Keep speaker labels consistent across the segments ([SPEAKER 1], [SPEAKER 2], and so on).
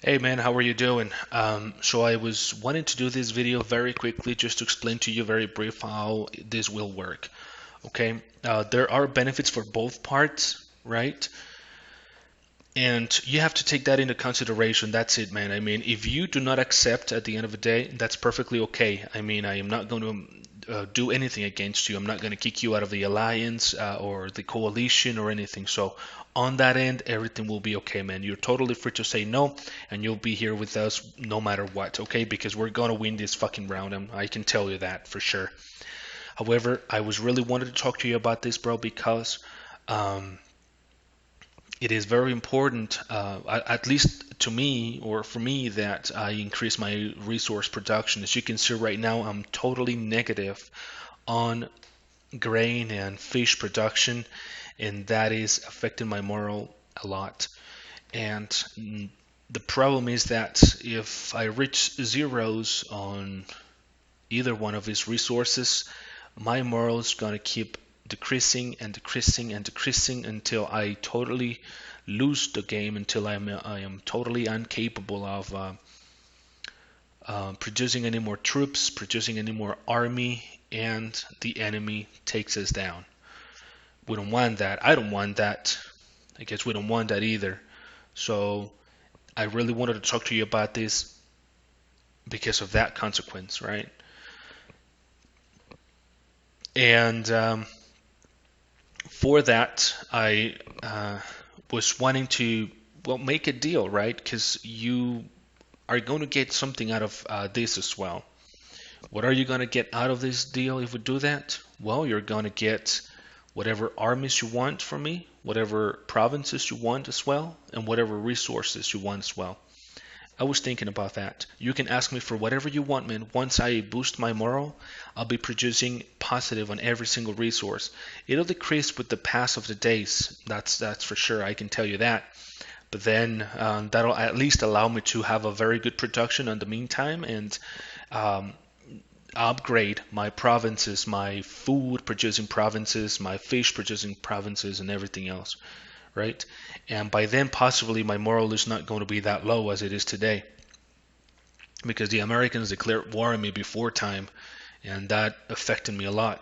[SPEAKER 1] Hey man, how are you doing? So I was wanting to do this video very quickly just to explain to you very brief how this will work. Okay, there are benefits for both parts, right? And you have to take that into consideration. That's it, man. I mean, if you do not accept at the end of the day, that's perfectly okay. I mean, I am not going to do anything against you. I'm not going to kick you out of the alliance or the coalition or anything. So, on that end, everything will be okay, man. You're totally free to say no, and you'll be here with us no matter what, okay? Because we're going to win this fucking round. I can tell you that for sure. However, I was really wanted to talk to you about this, bro, because. Um, it is very important, at least to me or for me, that I increase my resource production. As you can see right now, I'm totally negative on grain and fish production, and that is affecting my moral a lot. And the problem is that if I reach zeros on either one of these resources, my moral is going to keep decreasing and decreasing and decreasing until I totally lose the game, until I am totally incapable of producing any more troops, producing any more army, and the enemy takes us down. We don't want that. I don't want that. I guess we don't want that either. So I really wanted to talk to you about this because of that consequence, right? And for that, I was wanting to, well, make a deal, right? Because you are going to get something out of this as well. What are you going to get out of this deal if we do that? Well, you're going to get whatever armies you want from me, whatever provinces you want as well, and whatever resources you want as well. I was thinking about that. You can ask me for whatever you want, man. Once I boost my morale, I'll be producing positive on every single resource. It'll decrease with the pass of the days. That's for sure. I can tell you that. But then that'll at least allow me to have a very good production in the meantime and um, upgrade my provinces, my food producing provinces, my fish producing provinces, and everything else, right? And by then, possibly my moral is not going to be that low as it is today because the Americans declared war on me before time, and that affected me a lot.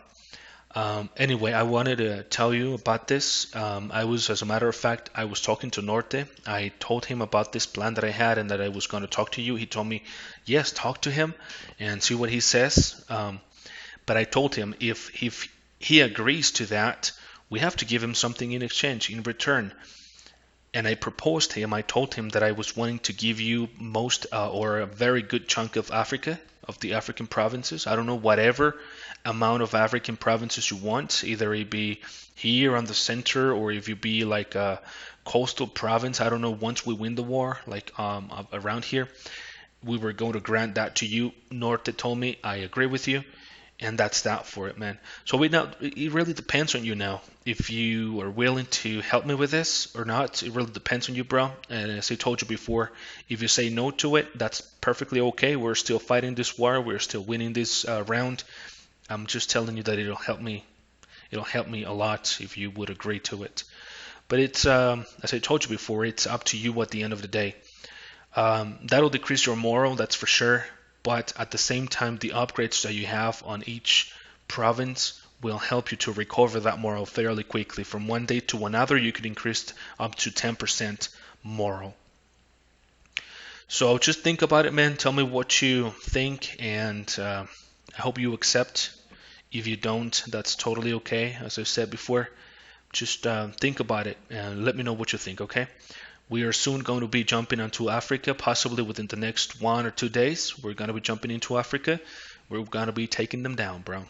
[SPEAKER 1] Anyway, I wanted to tell you about this. As a matter of fact, I was talking to Norte. I told him about this plan that I had and that I was going to talk to you. He told me, yes, talk to him and see what he says. But I told him if he agrees to that, we have to give him something in exchange, in return. And I proposed him, I told him that I was wanting to give you most or a very good chunk of Africa, of the African provinces. I don't know, whatever amount of African provinces you want, either it be here on the center or if you be like a coastal province. I don't know, once we win the war, like around here, we were going to grant that to you. Norte told me, I agree with you. And that's that for it, man. So it really depends on you now. If you are willing to help me with this or not, it really depends on you, bro. And as I told you before, if you say no to it, that's perfectly okay. We're still fighting this war. We're still winning this round. I'm just telling you that it'll help me. It'll help me a lot if you would agree to it. But it's as I told you before, it's up to you at the end of the day. That'll decrease your moral, that's for sure. But at the same time, the upgrades that you have on each province will help you to recover that moral fairly quickly. From one day to another, you could increase up to 10% moral. So just think about it, man. Tell me what you think, and I hope you accept. If you don't, that's totally okay. As I said before, just think about it and let me know what you think, okay? We are soon going to be jumping into Africa, possibly within the next 1 or 2 days. We're going to be jumping into Africa. We're going to be taking them down, bro.